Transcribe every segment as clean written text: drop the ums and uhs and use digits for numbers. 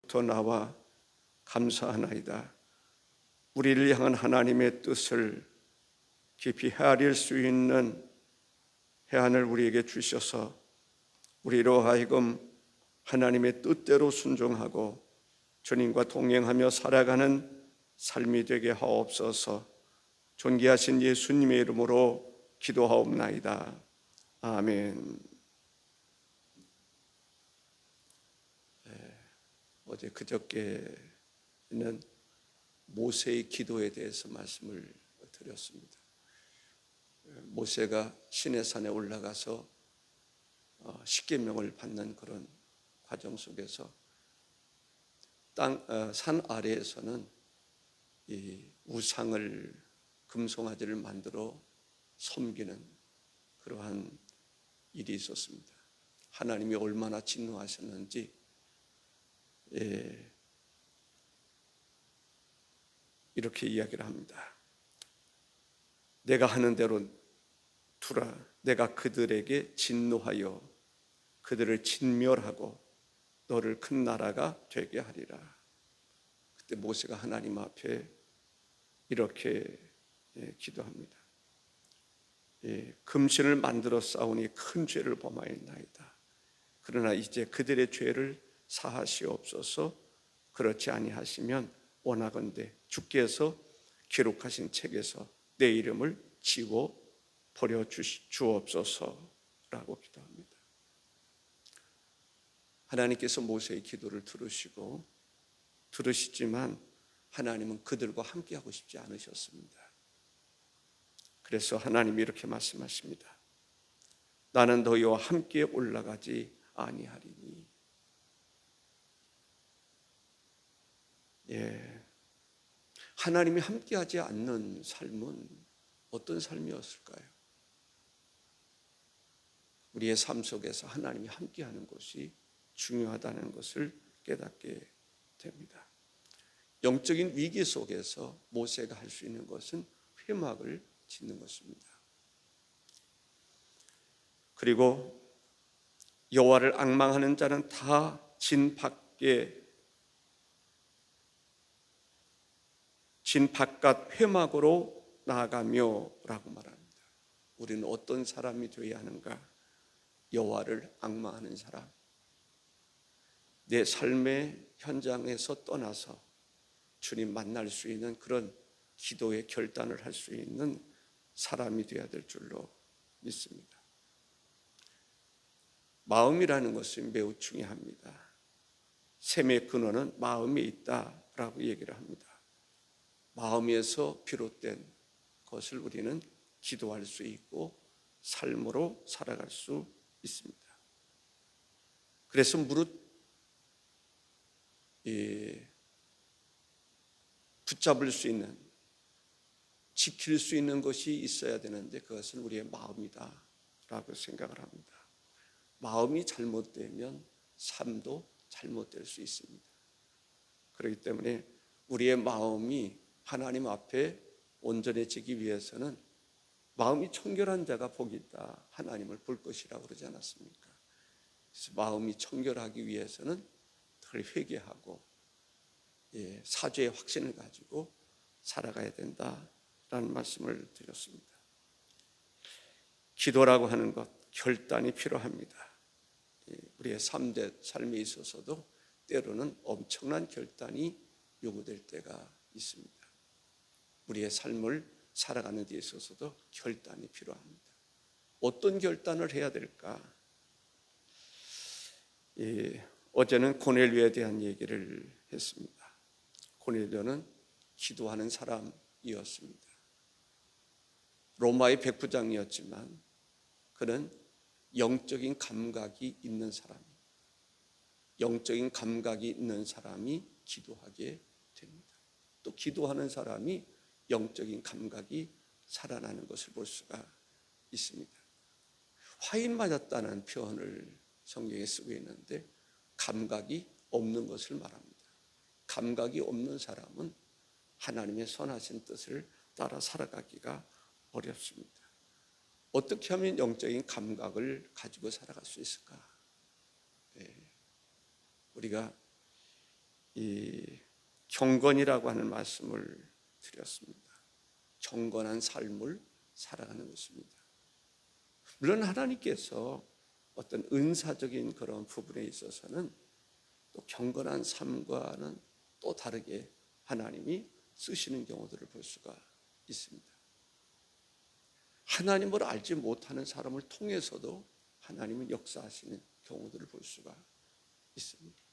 더 나와 감사하나이다. 우리를 향한 하나님의 뜻을 깊이 헤아릴 수 있는 해안을 우리에게 주셔서 우리로 하여금 하나님의 뜻대로 순종하고 주님과 동행하며 살아가는 삶이 되게 하옵소서. 존귀하신 예수님의 이름으로 기도하옵나이다. 아멘. 어제 그저께는 모세의 기도에 대해서 말씀을 드렸습니다. 모세가 시내산에 올라가서 십계명을 받는 그런 과정 속에서 산 아래에서는 이 우상을 금송아지를 만들어 섬기는 그러한 일이 있었습니다. 하나님이 얼마나 진노하셨는지 이렇게 이야기를 합니다. 내가 하는 대로 두라. 내가 그들에게 진노하여 그들을 진멸하고 너를 큰 나라가 되게 하리라. 그때 모세가 하나님 앞에 이렇게 기도합니다. 금신을 만들어 싸우니 큰 죄를 범하였나이다. 그러나 이제 그들의 죄를 사하시옵소서. 그렇지 아니하시면 원하건대 주께서 기록하신 책에서 내 이름을 지워 버려 주옵소서라고 기도합니다. 하나님께서 모세의 기도를 들으시지만 하나님은 그들과 함께하고 싶지 않으셨습니다. 그래서 하나님이 이렇게 말씀하십니다. 나는 너희와 함께 올라가지 아니하리니. 하나님이 함께하지 않는 삶은 어떤 삶이었을까요? 우리의 삶 속에서 하나님이 함께하는 것이 중요하다는 것을 깨닫게 됩니다. 영적인 위기 속에서 모세가 할 수 있는 것은 회막을 짓는 것입니다. 그리고 여호와를 앙망하는 자는 다 진 바깥 회막으로 나아가며 라고 말합니다. 우리는 어떤 사람이 되어야 하는가? 여호와를 앙망하는 사람, 내 삶의 현장에서 떠나서 주님 만날 수 있는 그런 기도의 결단을 할 수 있는 사람이 되어야 될 줄로 믿습니다. 마음이라는 것은 매우 중요합니다. 샘의 근원은 마음에 있다라고 얘기를 합니다. 마음에서 비롯된 것을 우리는 기도할 수 있고 삶으로 살아갈 수 있습니다. 그래서 무릇 붙잡을 수 있는, 지킬 수 있는 것이 있어야 되는데 그것은 우리의 마음이다 라고 생각을 합니다. 마음이 잘못되면 삶도 잘못될 수 있습니다. 그렇기 때문에 우리의 마음이 하나님 앞에 온전해지기 위해서는 마음이 청결한 자가 복이 있다. 하나님을 볼 것이라고 그러지 않았습니까? 그래서 마음이 청결하기 위해서는 늘 회개하고 사죄의 확신을 가지고 살아가야 된다라는 말씀을 드렸습니다. 기도라고 하는 것, 결단이 필요합니다. 우리의 삶에 있어서도 때로는 엄청난 결단이 요구될 때가 있습니다. 우리의 삶을 살아가는 데 있어서도 결단이 필요합니다. 어떤 결단을 해야 될까? 어제는 고넬료에 대한 얘기를 했습니다. 고넬료는 기도하는 사람이었습니다. 로마의 백부장이었지만 그는 영적인 감각이 있는 사람입니다. 영적인 감각이 있는 사람이 기도하게 됩니다. 또 기도하는 사람이 영적인 감각이 살아나는 것을 볼 수가 있습니다. 화인 맞았다는 표현을 성경에 쓰고 있는데 감각이 없는 것을 말합니다. 감각이 없는 사람은 하나님의 선하신 뜻을 따라 살아가기가 어렵습니다. 어떻게 하면 영적인 감각을 가지고 살아갈 수 있을까? 우리가 이 경건이라고 하는 말씀을 드렸습니다. 경건한 삶을 살아가는 것입니다. 물론 하나님께서 어떤 은사적인 그런 부분에 있어서는 또 경건한 삶과는 또 다르게 하나님이 쓰시는 경우들을 볼 수가 있습니다. 하나님을 알지 못하는 사람을 통해서도 하나님은 역사하시는 경우들을 볼 수가 있습니다.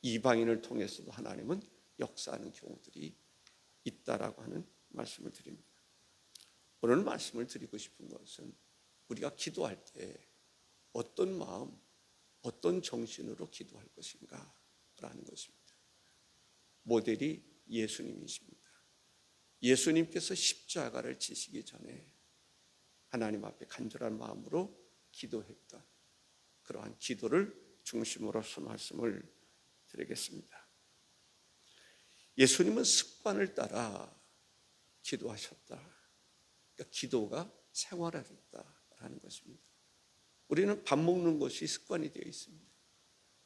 이방인을 통해서도 하나님은 역사하는 경우들이 있다라고 하는 말씀을 드립니다. 오늘 말씀을 드리고 싶은 것은 우리가 기도할 때 어떤 마음, 어떤 정신으로 기도할 것인가 라는 것입니다. 모델이 예수님이십니다. 예수님께서 십자가를 지시기 전에 하나님 앞에 간절한 마음으로 기도했던 그러한 기도를 중심으로서 말씀을 드리겠습니다. 예수님은 습관을 따라 기도하셨다. 그러니까 기도가 생활화됐다라는 것입니다. 우리는 밥 먹는 것이 습관이 되어 있습니다.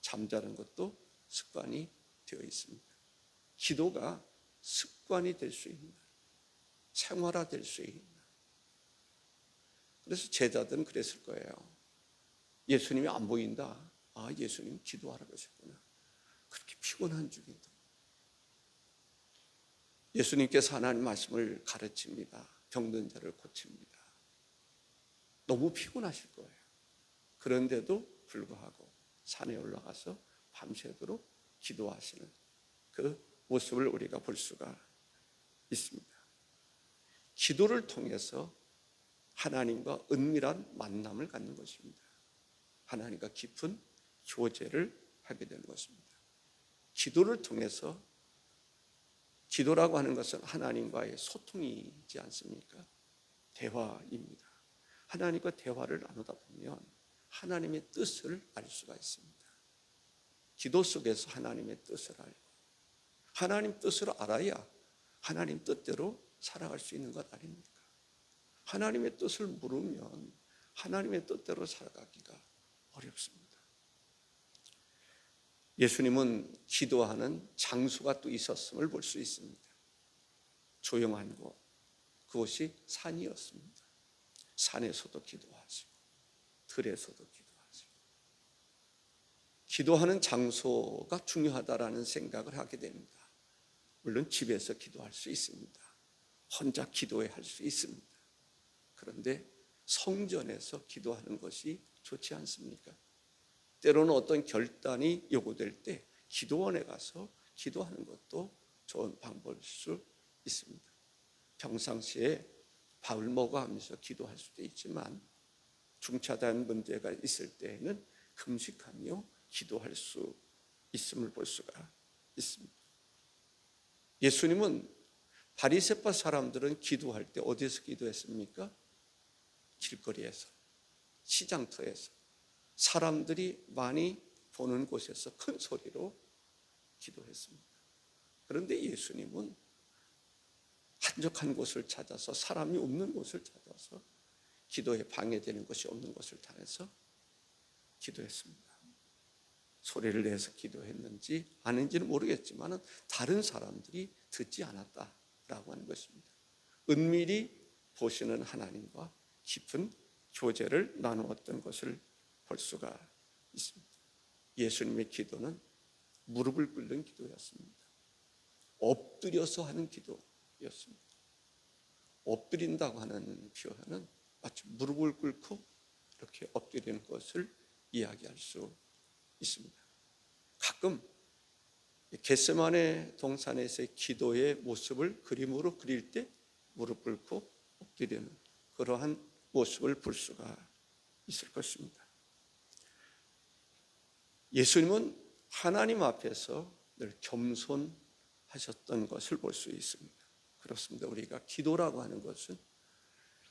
잠자는 것도 습관이 되어 있습니다. 기도가 습관이 될 수 있는, 생활화될 수 있는. 그래서 제자들은 그랬을 거예요. 예수님이 안 보인다. 아, 예수님 기도하러 가셨구나. 그렇게 피곤한 중에도 예수님께서 하나님 말씀을 가르칩니다. 병든 자를 고칩니다. 너무 피곤하실 거예요. 그런데도 불구하고 산에 올라가서 밤새도록 기도하시는 그 모습을 우리가 볼 수가 있습니다. 기도를 통해서 하나님과 은밀한 만남을 갖는 것입니다. 하나님과 깊은 교제를 하게 되는 것입니다. 기도를 통해서, 기도라고 하는 것은 하나님과의 소통이지 않습니까? 대화입니다. 하나님과 대화를 나누다 보면 하나님의 뜻을 알 수가 있습니다. 기도 속에서 하나님의 뜻을 알고 하나님 뜻을 알아야 하나님 뜻대로 살아갈 수 있는 것 아닙니까? 하나님의 뜻을 물으면 하나님의 뜻대로 살아가기가 어렵습니다. 예수님은 기도하는 장소가 또 있었음을 볼 수 있습니다. 조용한 곳, 그곳이 산이었습니다. 산에서도 기도하시고 들에서도 기도하시고, 기도하는 장소가 중요하다라는 생각을 하게 됩니다. 물론 집에서 기도할 수 있습니다. 혼자 기도해야 할 수 있습니다. 그런데 성전에서 기도하는 것이 좋지 않습니까? 때로는 어떤 결단이 요구될 때 기도원에 가서 기도하는 것도 좋은 방법일 수 있습니다. 평상시에 밥을 먹어가면서 기도할 수도 있지만 중차대한 문제가 있을 때에는 금식하며 기도할 수 있음을 볼 수가 있습니다. 예수님은 바리새파 사람들은 기도할 때 어디에서 기도했습니까? 길거리에서, 시장터에서, 사람들이 많이 보는 곳에서 큰 소리로 기도했습니다. 그런데 예수님은 한적한 곳을 찾아서, 사람이 없는 곳을 찾아서, 기도에 방해되는 것이 없는 곳을 찾아서 기도했습니다. 소리를 내서 기도했는지 아닌지는 모르겠지만 다른 사람들이 듣지 않았다라고 하는 것입니다. 은밀히 보시는 하나님과 깊은 교제를 나누었던 것을 볼 수가 있습니다. 예수님의 기도는 무릎을 꿇는 기도였습니다. 엎드려서 하는 기도였습니다. 엎드린다고 하는 표현은 마치 무릎을 꿇고 이렇게 엎드리는 것을 이야기할 수 있습니다. 가끔 겟세마네 동산에서의 기도의 모습을 그림으로 그릴 때 무릎 꿇고 엎드리는 그러한 모습을 볼 수가 있을 것입니다. 예수님은 하나님 앞에서 늘 겸손하셨던 것을 볼 수 있습니다. 그렇습니다. 우리가 기도라고 하는 것은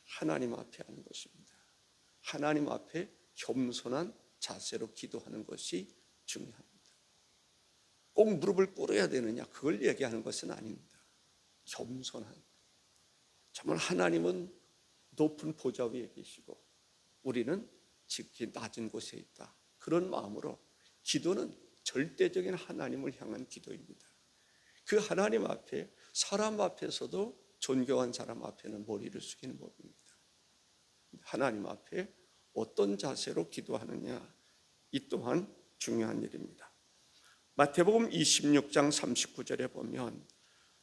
하나님 앞에 하는 것입니다. 하나님 앞에 겸손한 자세로 기도하는 것이 중요합니다. 꼭 무릎을 꿇어야 되느냐, 그걸 얘기하는 것은 아닙니다. 겸손한, 정말 하나님은 높은 보좌 위에 계시고 우리는 지극히 낮은 곳에 있다. 그런 마음으로 기도는 절대적인 하나님을 향한 기도입니다. 그 하나님 앞에, 사람 앞에서도 존경한 사람 앞에는 머리를 숙이는 법입니다. 하나님 앞에 어떤 자세로 기도하느냐, 이 또한 중요한 일입니다. 마태복음 26장 39절에 보면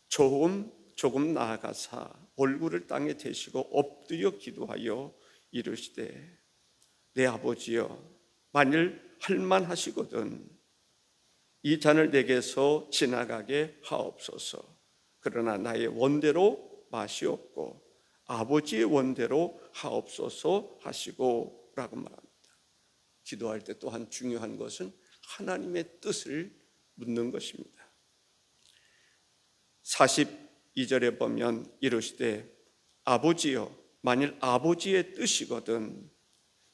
조금 나아가사 얼굴을 땅에 대시고 엎드려 기도하여 이르시되 내 아버지여, 만일 할만하시거든 이 잔을 내게서 지나가게 하옵소서. 그러나 나의 원대로 마시옵고 아버지의 원대로 하옵소서 하시고 라고 말합니다. 기도할 때 또한 중요한 것은 하나님의 뜻을 묻는 것입니다. 42절에 보면 이르시되 아버지여, 만일 아버지의 뜻이거든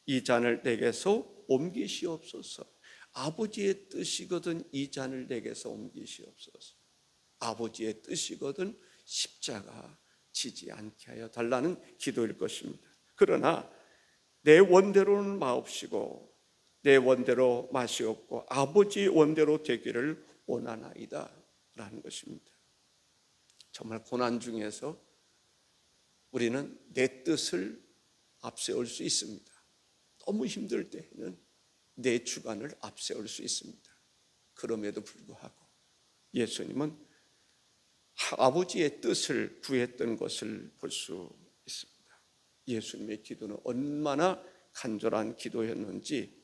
이 잔을 내게서 옮기시옵소서. 아버지의 뜻이거든 이 잔을 내게서 옮기시옵소서. 아버지의 뜻이거든 십자가 지지 않게 하여 달라는 기도일 것입니다. 그러나 내 원대로는 마옵시고 내 원대로 마시옵고 아버지 원대로 되기를 원하나이다 라는 것입니다. 정말 고난 중에서 우리는 내 뜻을 앞세울 수 있습니다. 너무 힘들 때에는 내 주관을 앞세울 수 있습니다. 그럼에도 불구하고 예수님은 아버지의 뜻을 구했던 것을 볼 수 있습니다. 예수님의 기도는 얼마나 간절한 기도였는지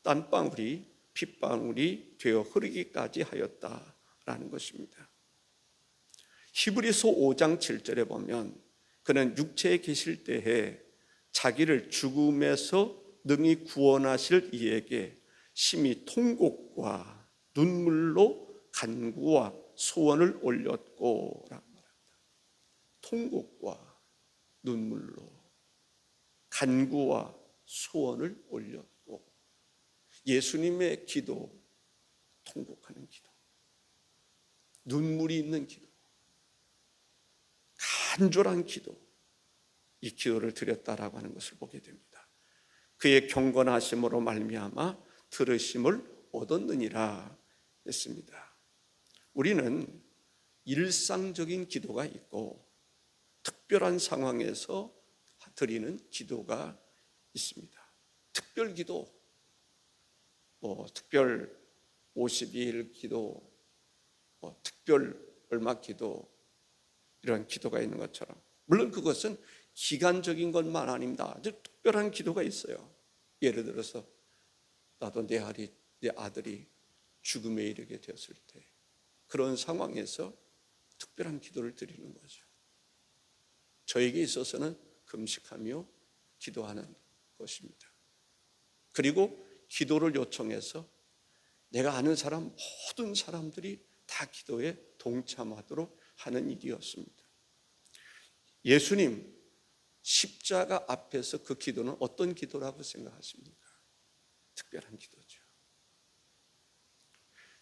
땀방울이 핏방울이 되어 흐르기까지 하였다라는 것입니다. 히브리서 5장 7절에 보면 그는 육체에 계실 때에 자기를 죽음에서 능히 구원하실 이에게 심히 통곡과 눈물로 간구와 소원을 올렸고 라고 말합니다. 통곡과 눈물로 간구와 소원을 올렸고, 예수님의 기도, 통곡하는 기도, 눈물이 있는 기도, 간절한 기도, 이 기도를 드렸다라고 하는 것을 보게 됩니다. 그의 경건하심으로 말미암아 들으심을 얻었느니라 했습니다. 우리는 일상적인 기도가 있고 특별한 상황에서 드리는 기도가 있습니다. 특별 기도, 특별 52일 기도, 특별 얼마 기도, 이런 기도가 있는 것처럼, 물론 그것은 기간적인 것만 아닙니다. 아주 특별한 기도가 있어요. 예를 들어서 나도 내 아들이 죽음에 이르게 되었을 때 그런 상황에서 특별한 기도를 드리는 거죠. 저에게 있어서는 금식하며 기도하는 것입니다. 그리고 기도를 요청해서 내가 아는 사람 모든 사람들이 다 기도에 동참하도록 하는 일이었습니다. 예수님 십자가 앞에서 그 기도는 어떤 기도라고 생각하십니까? 특별한 기도죠.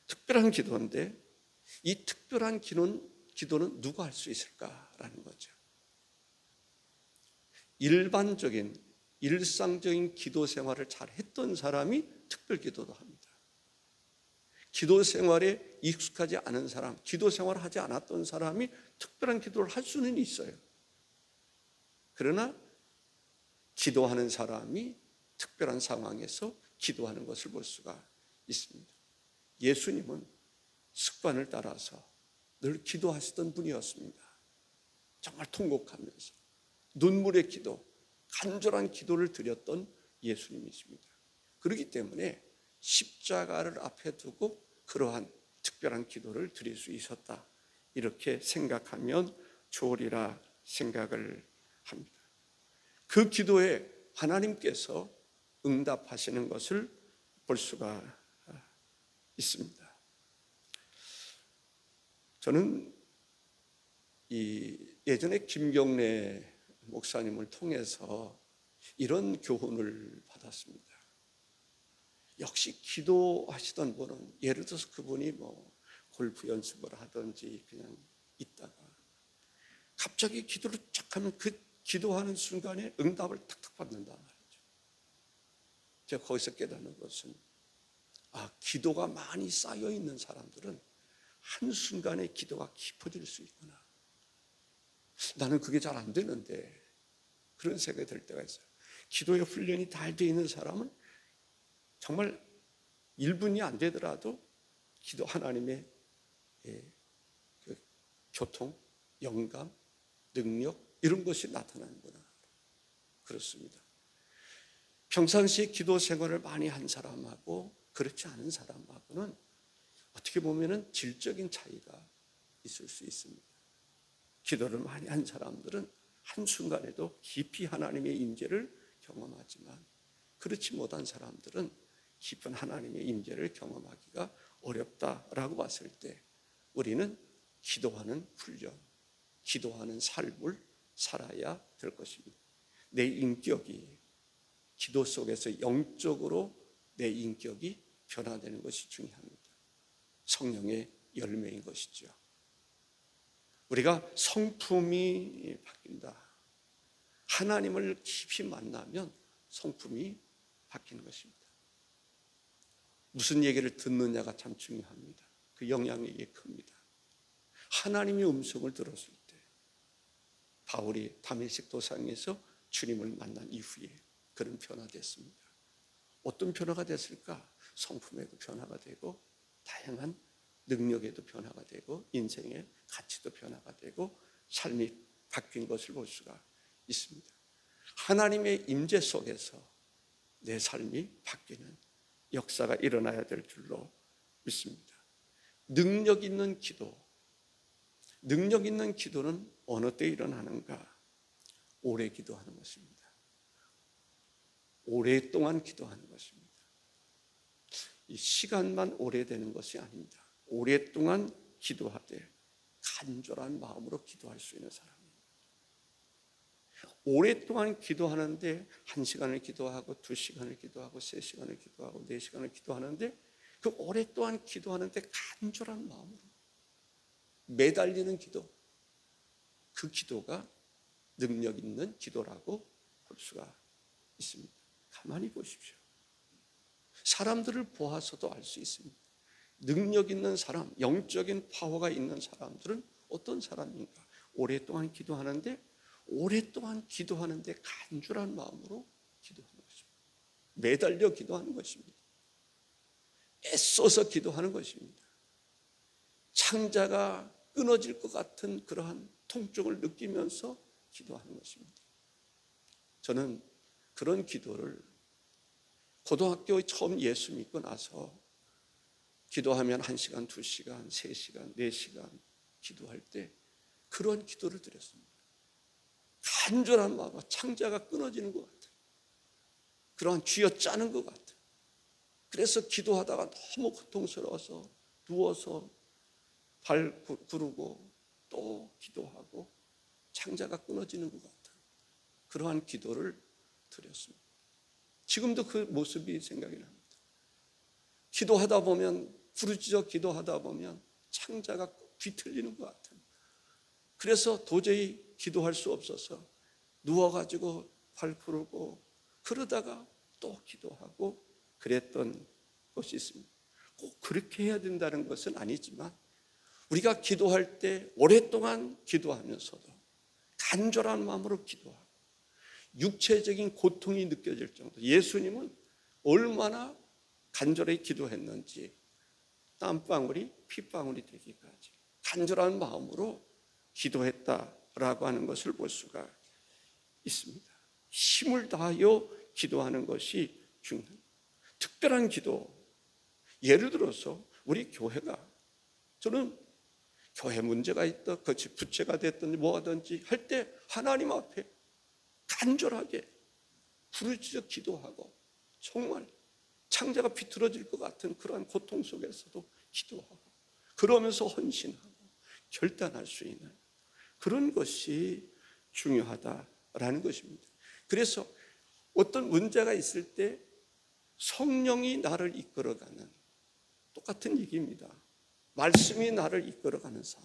특별한 기도인데 이 특별한 기도는 누가 할 수 있을까라는 거죠. 일반적인 일상적인 기도 생활을 잘 했던 사람이 특별 기도도 합니다. 기도 생활에 익숙하지 않은 사람, 기도 생활을 하지 않았던 사람이 특별한 기도를 할 수는 있어요. 그러나 기도하는 사람이 특별한 상황에서 기도하는 것을 볼 수가 있습니다. 예수님은 습관을 따라서 늘 기도하시던 분이었습니다. 정말 통곡하면서 눈물의 기도, 간절한 기도를 드렸던 예수님이십니다. 그렇기 때문에 십자가를 앞에 두고 그러한 특별한 기도를 드릴 수 있었다, 이렇게 생각하면 좋으리라 생각을 합니다. 그 기도에 하나님께서 응답하시는 것을 볼 수가 있습니다. 저는 예전에 김경래 목사님을 통해서 이런 교훈을 받았습니다. 역시 기도하시던 분은, 예를 들어서 그분이 골프 연습을 하든지 그냥 있다가 갑자기 기도를 쫙 하면 그 기도하는 순간에 응답을 탁탁 받는단 말이죠. 제가 거기서 깨닫는 것은 기도가 많이 쌓여 있는 사람들은 한순간에 기도가 깊어질 수 있구나. 나는 그게 잘 안 되는데, 그런 생각이 들 때가 있어요. 기도의 훈련이 잘 되어 있는 사람은 정말 1분이 안 되더라도 기도 하나님의 그 교통, 영감, 능력 이런 것이 나타나는구나. 그렇습니다. 평상시에 기도 생활을 많이 한 사람하고 그렇지 않은 사람하고는 어떻게 보면 질적인 차이가 있을 수 있습니다. 기도를 많이 한 사람들은 한순간에도 깊이 하나님의 임재를 경험하지만, 그렇지 못한 사람들은 깊은 하나님의 임재를 경험하기가 어렵다라고 봤을 때 우리는 기도하는 훈련, 기도하는 삶을 살아야 될 것입니다. 내 인격이 기도 속에서 영적으로 내 인격이 변화되는 것이 중요합니다. 성령의 열매인 것이죠. 우리가 성품이 바뀐다. 하나님을 깊이 만나면 성품이 바뀌는 것입니다. 무슨 얘기를 듣느냐가 참 중요합니다. 그 영향력이 큽니다. 하나님의 음성을 들었을 때, 바울이 다메섹 도상에서 주님을 만난 이후에 그런 변화됐습니다. 어떤 변화가 됐을까? 성품에도 변화가 되고, 다양한 능력에도 변화가 되고, 인생의 가치도 변화가 되고, 삶이 바뀐 것을 볼 수가 있습니다. 하나님의 임재 속에서 내 삶이 바뀌는 역사가 일어나야 될 줄로 믿습니다. 능력 있는 기도, 능력 있는 기도는 어느 때 일어나는가? 오래 기도하는 것입니다. 오랫동안 기도하는 것입니다. 이 시간만 오래되는 것이 아닙니다. 오랫동안 기도하되 간절한 마음으로 기도할 수 있는 사람입니다. 오랫동안 기도하는데 1시간을 기도하고 2시간을 기도하고 3시간을 기도하고 4시간을 기도하는데, 그 오랫동안 기도하는데 간절한 마음으로 매달리는 기도, 그 기도가 능력 있는 기도라고 볼 수가 있습니다. 가만히 보십시오. 사람들을 보아서도 알 수 있습니다. 능력 있는 사람, 영적인 파워가 있는 사람들은 어떤 사람인가? 오랫동안 기도하는데 간절한 마음으로 기도하는 것입니다. 매달려 기도하는 것입니다. 애써서 기도하는 것입니다. 창자가 끊어질 것 같은 그러한 통증을 느끼면서 기도하는 것입니다. 저는 그런 기도를 고등학교에 처음 예수 믿고 나서 기도하면 1시간, 2시간, 3시간, 4시간 기도할 때 그런 기도를 드렸습니다. 간절한 마음과 창자가 끊어지는 것 같아요. 그러한 쥐어짜는 것 같아요. 그래서 기도하다가 너무 고통스러워서 누워서 발 구르고 또 기도하고 창자가 끊어지는 것 같아요. 그러한 기도를 드렸습니다. 지금도 그 모습이 생각이 납니다. 기도하다 보면, 부르짖어 기도하다 보면 창자가 뒤틀리는 것 같아요. 그래서 도저히 기도할 수 없어서 누워가지고 발 풀고 그러다가 또 기도하고 그랬던 것이 있습니다. 꼭 그렇게 해야 된다는 것은 아니지만, 우리가 기도할 때 오랫동안 기도하면서도 간절한 마음으로 기도하고 육체적인 고통이 느껴질 정도, 예수님은 얼마나 간절히 기도했는지 땀방울이 핏방울이 되기까지 간절한 마음으로 기도했다라고 하는 것을 볼 수가 있습니다. 힘을 다하여 기도하는 것이 중요합니다. 특별한 기도, 예를 들어서 우리 교회가, 저는 교회 문제가 있다, 그것이 부채가 됐든지 뭐하든지 할 때 하나님 앞에 간절하게 부르짖어 기도하고 정말 창자가 비틀어질 것 같은 그러한 고통 속에서도 기도하고 그러면서 헌신하고 결단할 수 있는 그런 것이 중요하다라는 것입니다. 그래서 어떤 문제가 있을 때 성령이 나를 이끌어가는, 똑같은 얘기입니다. 말씀이 나를 이끌어가는 삶,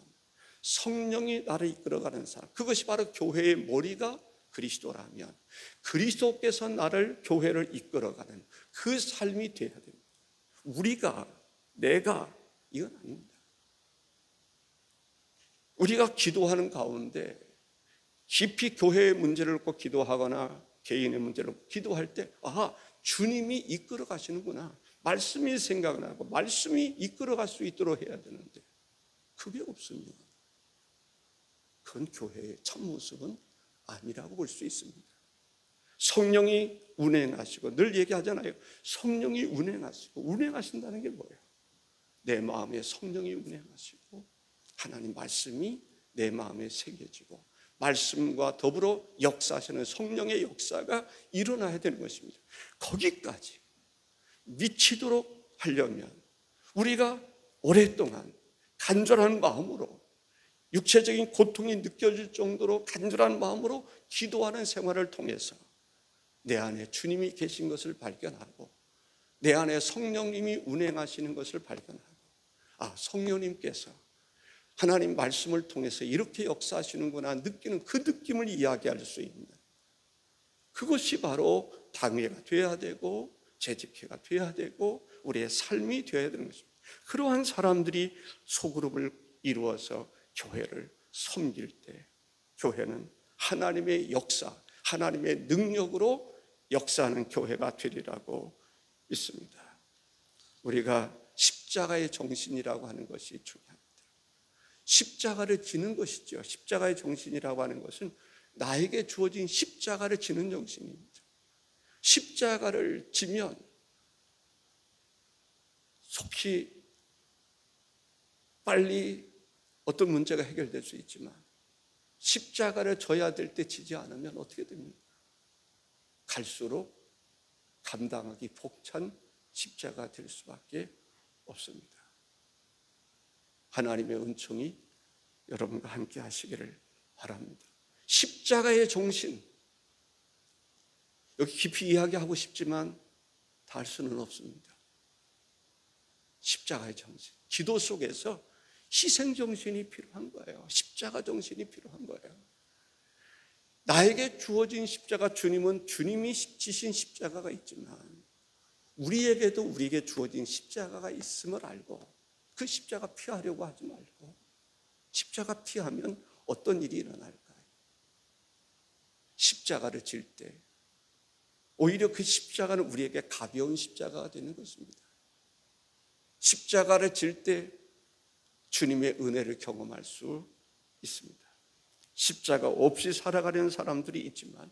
성령이 나를 이끌어가는 삶, 그것이 바로 교회의 머리가 우리가, 내가, 이건 아닙니다. 우리가 기도하는 가운데 깊이 교회의 문제를 놓고 기도하거나 개인의 문제를 놓고 기도할 때, 주님이 이끌어 가시는구나, 말씀이 생각나고 말씀이 이끌어 갈 수 있도록 해야 되는데, 그게 없으면 그건 교회의 참모습은 아니라고 볼 수 있습니다. 성령이 운행하시고, 늘 얘기하잖아요. 성령이 운행하시고, 운행하신다는 게 뭐예요? 내 마음에 성령이 운행하시고 하나님 말씀이 내 마음에 새겨지고 말씀과 더불어 역사하시는 성령의 역사가 일어나야 되는 것입니다. 거기까지 미치도록 하려면 우리가 오랫동안 간절한 마음으로, 육체적인 고통이 느껴질 정도로 간절한 마음으로 기도하는 생활을 통해서 내 안에 주님이 계신 것을 발견하고 내 안에 성령님이 운행하시는 것을 발견하고, 성령님께서 하나님 말씀을 통해서 이렇게 역사하시는구나 느끼는 그 느낌을 이야기할 수 있는, 그것이 바로 당회가 되어야 되고 재직회가 되어야 되고 우리의 삶이 되어야 되는 것입니다. 그러한 사람들이 소그룹을 이루어서 교회를 섬길 때, 교회는 하나님의 역사, 하나님의 능력으로 역사하는 교회가 되리라고 믿습니다. 우리가 십자가의 정신이라고 하는 것이 중요합니다. 십자가를 지는 것이죠. 십자가의 정신이라고 하는 것은 나에게 주어진 십자가를 지는 정신입니다. 십자가를 지면 속히 빨리 어떤 문제가 해결될 수 있지만, 십자가를 져야 될 때 지지 않으면 어떻게 됩니까? 갈수록 감당하기 벅찬 십자가 될 수밖에 없습니다. 하나님의 은총이 여러분과 함께 하시기를 바랍니다. 십자가의 정신, 여기 깊이 이야기하고 싶지만 다 할 수는 없습니다. 십자가의 정신, 기도 속에서 희생 정신이 필요한 거예요. 십자가 정신이 필요한 거예요. 나에게 주어진 십자가, 주님은 주님이 지신 십자가가 있지만 우리에게도 우리에게 주어진 십자가가 있음을 알고 그 십자가 피하려고 하지 말고, 십자가 피하면 어떤 일이 일어날까요? 십자가를 질 때 오히려 그 십자가는 우리에게 가벼운 십자가가 되는 것입니다. 십자가를 질 때 주님의 은혜를 경험할 수 있습니다. 십자가 없이 살아가려는 사람들이 있지만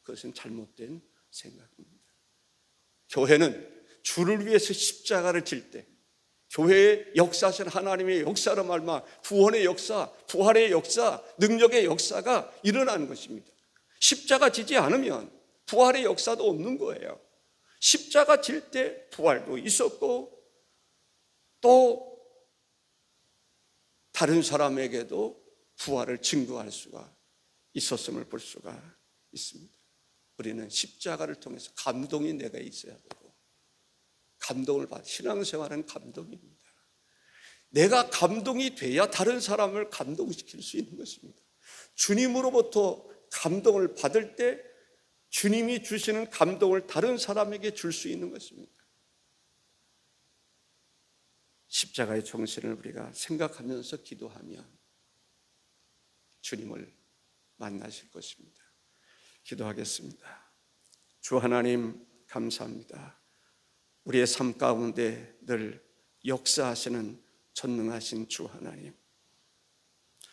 그것은 잘못된 생각입니다. 교회는 주를 위해서 십자가를 질 때, 교회의 역사하신 하나님의 역사로 말미암아 구원의 역사, 부활의 역사, 능력의 역사가 일어나는 것입니다. 십자가 지지 않으면 부활의 역사도 없는 거예요. 십자가 질 때 부활도 있었고 또 다른 사람에게도 부활을 증거할 수가 있었음을 볼 수가 있습니다. 우리는 십자가를 통해서 감동이 내가 있어야 되고, 감동을 받아, 신앙생활은 감동입니다. 내가 감동이 돼야 다른 사람을 감동시킬 수 있는 것입니다. 주님으로부터 감동을 받을 때 주님이 주시는 감동을 다른 사람에게 줄 수 있는 것입니다. 십자가의 정신을 우리가 생각하면서 기도하면 주님을 만나실 것입니다. 기도하겠습니다. 주 하나님, 감사합니다. 우리의 삶 가운데 늘 역사하시는 전능하신 주 하나님,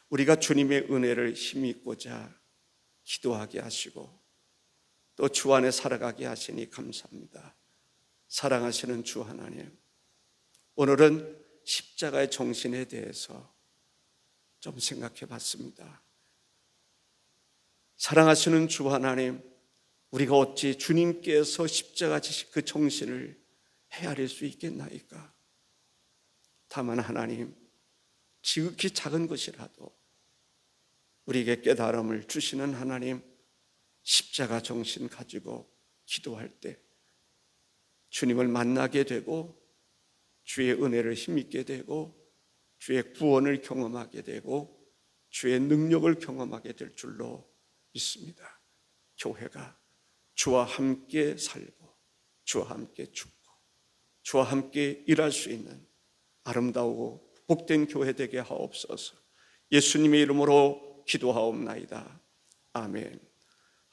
우리가 주님의 은혜를 힘입고자 기도하게 하시고 또 주 안에 살아가게 하시니 감사합니다. 사랑하시는 주 하나님, 오늘은 십자가의 정신에 대해서 좀 생각해 봤습니다. 사랑하시는 주 하나님, 우리가 어찌 주님께서 십자가 지신 그 정신을 헤아릴 수 있겠나이까? 다만 하나님, 지극히 작은 것이라도 우리에게 깨달음을 주시는 하나님, 십자가 정신 가지고 기도할 때 주님을 만나게 되고 주의 은혜를 힘입게 되고 주의 구원을 경험하게 되고 주의 능력을 경험하게 될 줄로 믿습니다. 교회가 주와 함께 살고 주와 함께 죽고 주와 함께 일할 수 있는 아름다우고 복된 교회 되게 하옵소서. 예수님의 이름으로 기도하옵나이다. 아멘.